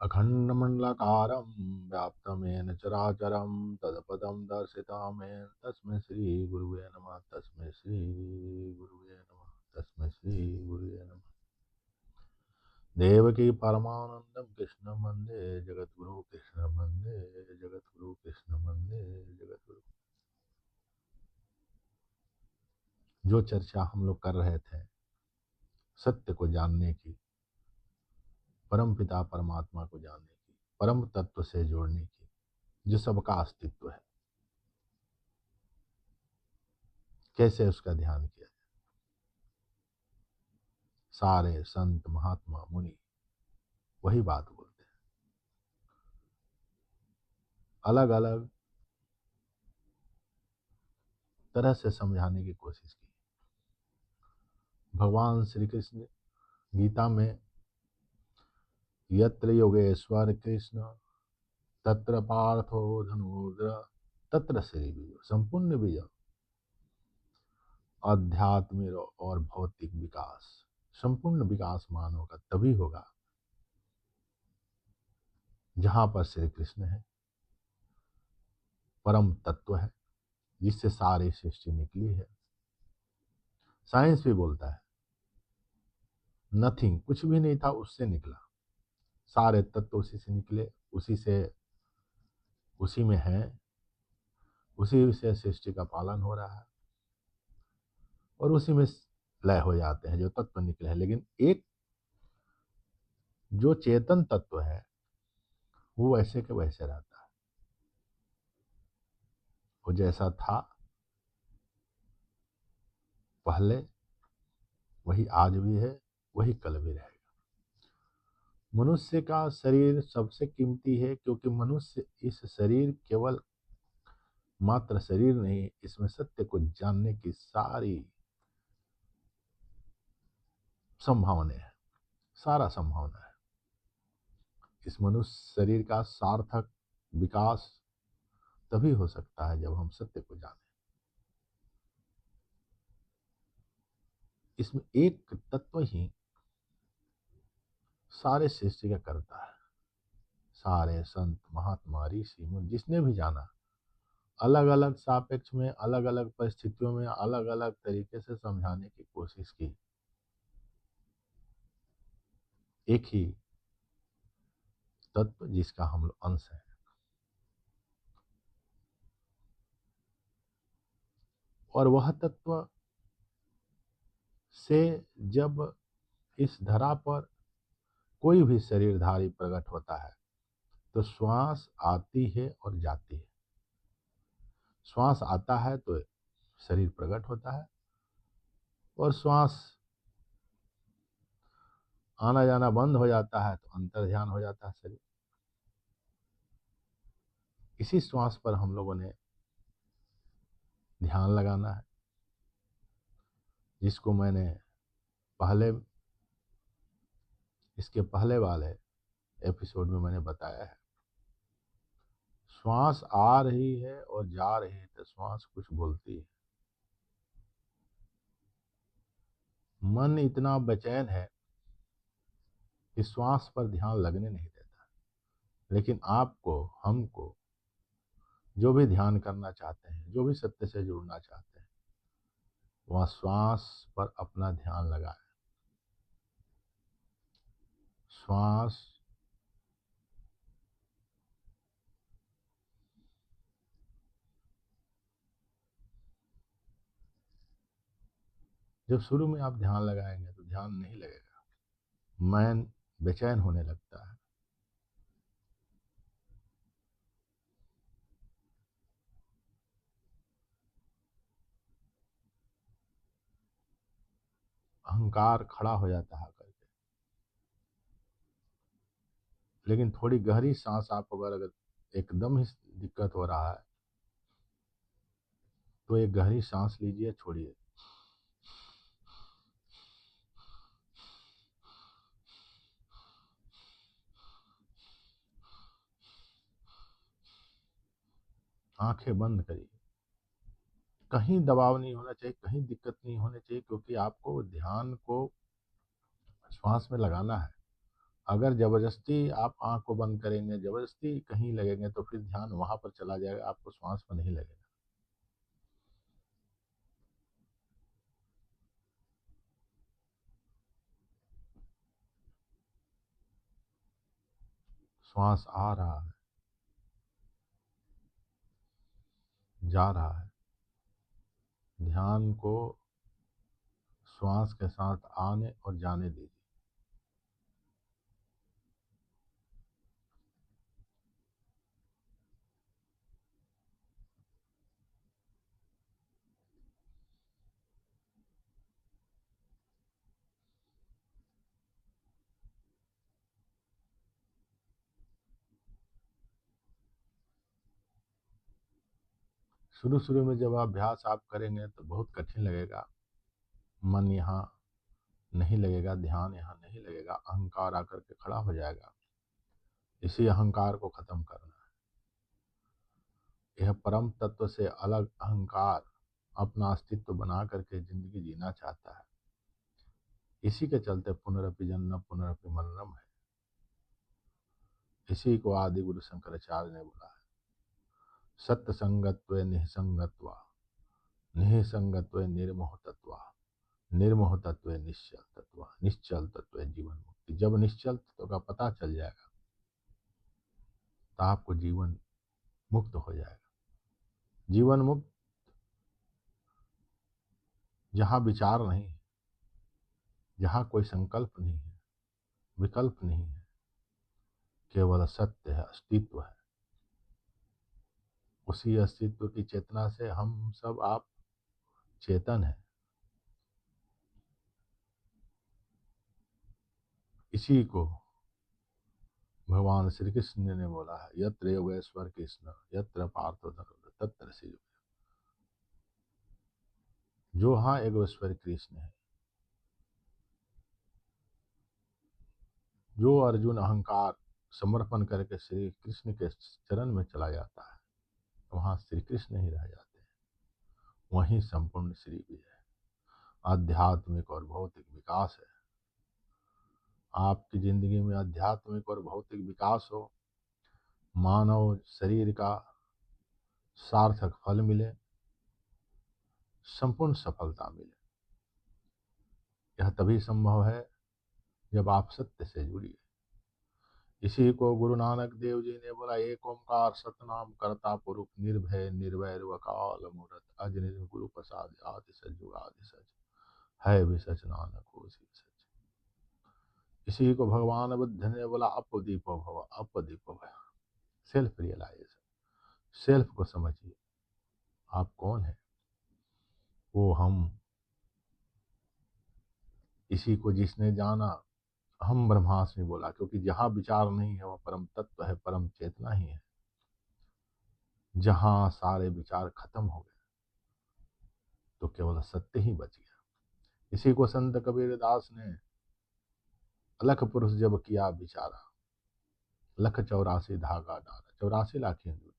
अखण्डमण्डलाकारं व्याप्तं येन चराचरं तत्पदं दर्शितं येन तस्मै श्रीगुरुवे नमः। तस्मै श्रीगुरुवे नमः। तस्मै श्रीगुरुवे नमः। देवकी परमानंदं कृष्ण वंदे जगद्गुरु कृष्ण वंदे जगद्गुरु कृष्ण वंदे जगद्गुरु। जो चर्चा हम लोग कर रहे थे सत्य को जानने की, परम पिता परमात्मा को जानने की, परम तत्व से जोड़ने की, जो सबका अस्तित्व है, कैसे उसका ध्यान किया जाए। सारे संत महात्मा मुनि वही बात बोलते हैं, अलग अलग तरह से समझाने की कोशिश की। भगवान श्री कृष्ण गीता में यत्र योगेश्वर कृष्ण तत्र पार्थो धनुर्धर तत्र श्री विजय, संपूर्ण विजय, आध्यात्मिक और भौतिक विकास, संपूर्ण विकास मानव का तभी होगा जहां पर श्री कृष्ण है, परम तत्व है, जिससे सारी सृष्टि निकली है। साइंस भी बोलता है नथिंग, कुछ भी नहीं था उससे निकला, सारे तत्व उसी से निकले, उसी से, उसी में है, उसी से सृष्टि का पालन हो रहा है और उसी में लय हो जाते हैं जो तत्व निकले हैं। लेकिन एक जो चेतन तत्व है वो वैसे के वैसे रहता है, वो जैसा था पहले वही आज भी है, वही कल भी रहेगा। मनुष्य का शरीर सबसे कीमती है, क्योंकि मनुष्य इस शरीर केवल मात्र शरीर नहीं, इसमें सत्य को जानने की सारी संभावना है, सारा संभावना है। इस मनुष्य शरीर का सार्थक विकास तभी हो सकता है जब हम सत्य को जानें। इसमें एक तत्व ही सारे सृष्टि का करता है। सारे संत महात्मा ऋषि मुनि जिसने भी जाना, अलग अलग सापेक्ष में, अलग अलग परिस्थितियों में, अलग अलग तरीके से समझाने की कोशिश की। एक ही तत्व जिसका हम लोग अंश है, और वह तत्व से जब इस धरा पर कोई भी शरीरधारी प्रकट होता है तो श्वास आती है और जाती है। श्वास आता है तो शरीर प्रकट होता है, और श्वास आना जाना बंद हो जाता है तो अंतर ध्यान हो जाता है शरीर। इसी श्वास पर हम लोगों ने ध्यान लगाना है, जिसको मैंने पहले, इसके पहले वाले एपिसोड में मैंने बताया है। श्वास आ रही है और जा रही है तो श्वास कुछ बोलती है। मन इतना बेचैन है कि श्वास पर ध्यान लगने नहीं देता, लेकिन आपको, हमको, जो भी ध्यान करना चाहते हैं, जो भी सत्य से जुड़ना चाहते हैं, वह श्वास पर अपना ध्यान लगाए। श्वास जब शुरू में आप ध्यान लगाएंगे तो ध्यान नहीं लगेगा, मन बेचैन होने लगता है। अहंकार खड़ा हो जाता है करके। लेकिन थोड़ी गहरी सांस आप अगर एकदम ही दिक्कत हो रहा है तो एक गहरी सांस लीजिए, छोड़िए, आंखें बंद करिए। कहीं दबाव नहीं होना चाहिए, कहीं दिक्कत नहीं होनी चाहिए, क्योंकि आपको ध्यान को श्वास में लगाना है। अगर जबरदस्ती आप आंख को बंद करेंगे, जबरदस्ती कहीं लगेंगे, तो फिर ध्यान वहां पर चला जाएगा, आपको श्वास पर नहीं लगेगा। श्वास आ रहा है, जा रहा है। ध्यान को श्वास के साथ आने और जाने दीजिए। शुरू शुरू में जब अभ्यास आप करेंगे तो बहुत कठिन लगेगा। मन यहाँ नहीं लगेगा, ध्यान यहाँ नहीं लगेगा, अहंकार आकर के खड़ा हो जाएगा। इसी अहंकार को खत्म करना है। यह परम तत्व से अलग अहंकार अपना अस्तित्व बना करके जिंदगी जीना चाहता है। इसी के चलते पुनरपि जन्म पुनरपि मरणम है। इसी को आदि गुरु शंकराचार्य ने बोला है, सत्य संगत्व निसंगत्वा, निसंगत्व निर्मोह तत्वा, निर्मोह तत्व निश्चल तत्व, निश्चल तत्व जीवन मुक्ति। जब निश्चल तत्व का पता चल जाएगा तो आपको जीवन मुक्त हो जाएगा। जीवन मुक्त जहां विचार नहीं है, जहां कोई संकल्प नहीं है, विकल्प नहीं है, केवल सत्य है, अस्तित्व है। उसी अस्तित्व की चेतना से हम सब आप चेतन है। इसी को भगवान श्री कृष्ण ने बोला है, यत्र योगेश्वर कृष्ण यत्र पार्थ धनुर्धर तत्र श्री। जो हाँ योगेश्वर कृष्ण है, जो अर्जुन अहंकार समर्पण करके श्री कृष्ण के चरण में चला जाता है, वहां श्री कृष्ण ही रह जाते हैं। वहीं संपूर्ण श्री भी है। आध्यात्मिक और भौतिक विकास है। आपकी जिंदगी में आध्यात्मिक और भौतिक विकास हो, मानव शरीर का सार्थक फल मिले, संपूर्ण सफलता मिले। यह तभी संभव है जब आप सत्य से जुड़िए। इसी को गुरु नानक देव जी ने बोला, एक ओंकार सतनाम करता पुरुष निर्भय निर्वैर अकाल मूरत अजनिर गुरु प्रसाद आदि सच जुगादि सच है भी सच नानक होसी सच। इसी को भगवान बुद्ध ने बोला, अपदीपो भव अपदीपो भव। सेल्फ रियलाइजेशन, सेल्फ को समझिए, आप कौन है। वो हम, इसी को जिसने जाना हम ब्रह्मास्मि बोला, क्योंकि जहां विचार नहीं है वह परम तत्व है, परम चेतना ही है। जहां सारे विचार खत्म हो गए तो केवल सत्य ही बच गया। इसी को संत कबीर दास ने अलख पुरुष जब किया विचारा, लख 84 धागा डाला, 84 लाख हिंदू।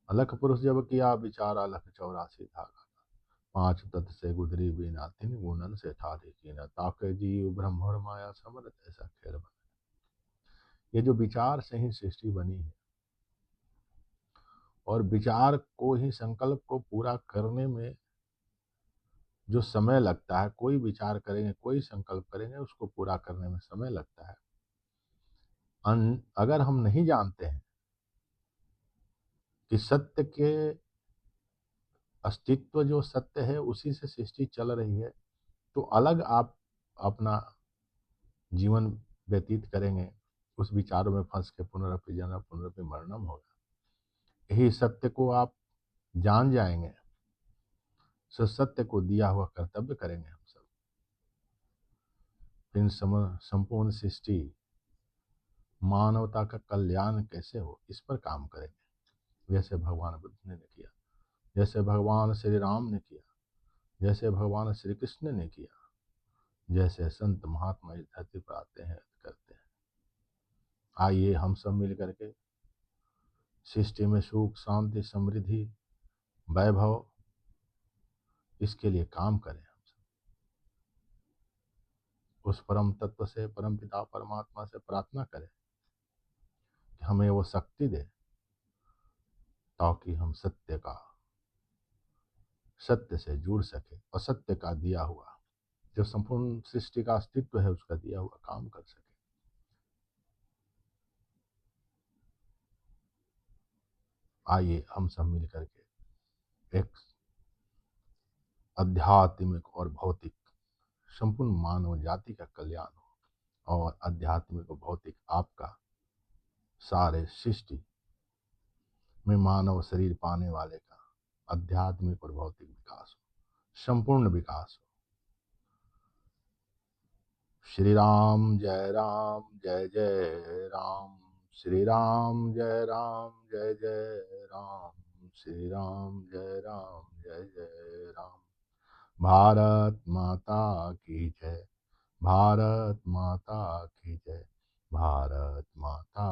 अलख पुरुष जब किया विचारा, लख 84 धागा। पांच तत्व से गुजरी बिना, तीन गुणन से ठारे की न, ताके जीव ब्रह्म और माया समरत ऐसा खेल बना। ये जो विचार से ही सृष्टि बनी है, और विचार को ही, संकल्प को पूरा करने में जो समय लगता है, कोई विचार करेंगे, कोई संकल्प करेंगे, उसको पूरा करने में समय लगता है। अगर हम नहीं जानते हैं कि सत्य के अस्तित्व, जो सत्य है उसी से सृष्टि चल रही है, तो अलग आप अपना जीवन व्यतीत करेंगे, उस विचारों में फंस के पुनरपि जन्म पुनरपि मरणम होगा। यही सत्य को आप जान जाएंगे, सो सत्य को दिया हुआ कर्तव्य करेंगे हम सब। इन संपूर्ण सृष्टि, मानवता का कल्याण कैसे हो, इस पर काम करेंगे। जैसे भगवान बुद्ध ने किया, जैसे भगवान श्री राम ने किया, जैसे भगवान श्री कृष्ण ने किया, जैसे संत महात्मा इस धरती पर आते हैं, करते हैं। आइए हम सब मिल करके सृष्टि में सुख शांति समृद्धि वैभव, इसके लिए काम करें। हम सब उस परम तत्व से, परम पिता परमात्मा से प्रार्थना करें कि हमें वो शक्ति दे, ताकि हम सत्य से जुड़ सके और सत्य का दिया हुआ, जो संपूर्ण सृष्टि का अस्तित्व है, उसका दिया हुआ काम कर सके। आइए हम सब मिलकर के एक आध्यात्मिक और भौतिक संपूर्ण मानव जाति का कल्याण हो, और आध्यात्मिक और भौतिक आपका सारे सृष्टि में मानव शरीर पाने वाले का आध्यात्मिक और भौतिक विकास हो, संपूर्ण विकास हो। श्री राम जय जय राम, श्री राम जय जय राम, श्री राम जय जय राम। भारत माता की जय, भारत माता की जय, भारत माता